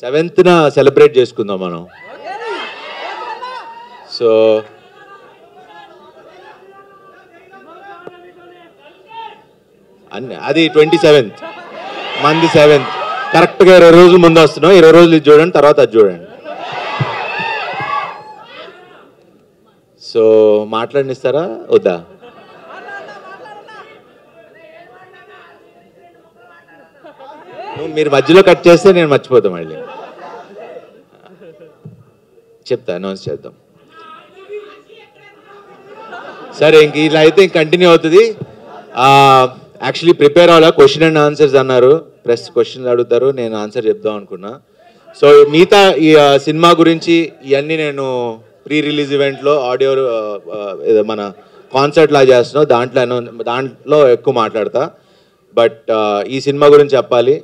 7th celebrate చేసుకుందాం మనం. So అది 27th, మంది 7th, కరెక్ట్గా 20 రోజుల ముందు వస్తున్నాం. 20 రోజులు ఇది చూడండి, తర్వాత అది చూడండి. సో మాట్లాడినిస్తారా వద్దా? మీరు మధ్యలో కట్ చేస్తే నేను మర్చిపోతాం. మళ్ళీ చెప్తా, అనౌన్స్ చేద్దాం. సరే, ఇంక ఇలా అయితే ఇంక కంటిన్యూ అవుతుంది. యాక్చువల్లీ ప్రిపేర్ అవ్వాలా, క్వశ్చన్ అండ్ ఆన్సర్స్ అన్నారు. ప్రెస్ క్వశ్చన్లు అడుగుతారు, నేను ఆన్సర్ చెప్దాం అనుకున్నా. సో మిగతా ఈ సినిమా గురించి ఇవన్నీ నేను ప్రీ రిలీజ్ ఈవెంట్లో ఆడియో మన కాన్సర్ట్ లా చేస్తున్నాం, దాంట్లో ఎక్కువ మాట్లాడతా. బట్ ఈ సినిమా గురించి చెప్పాలి.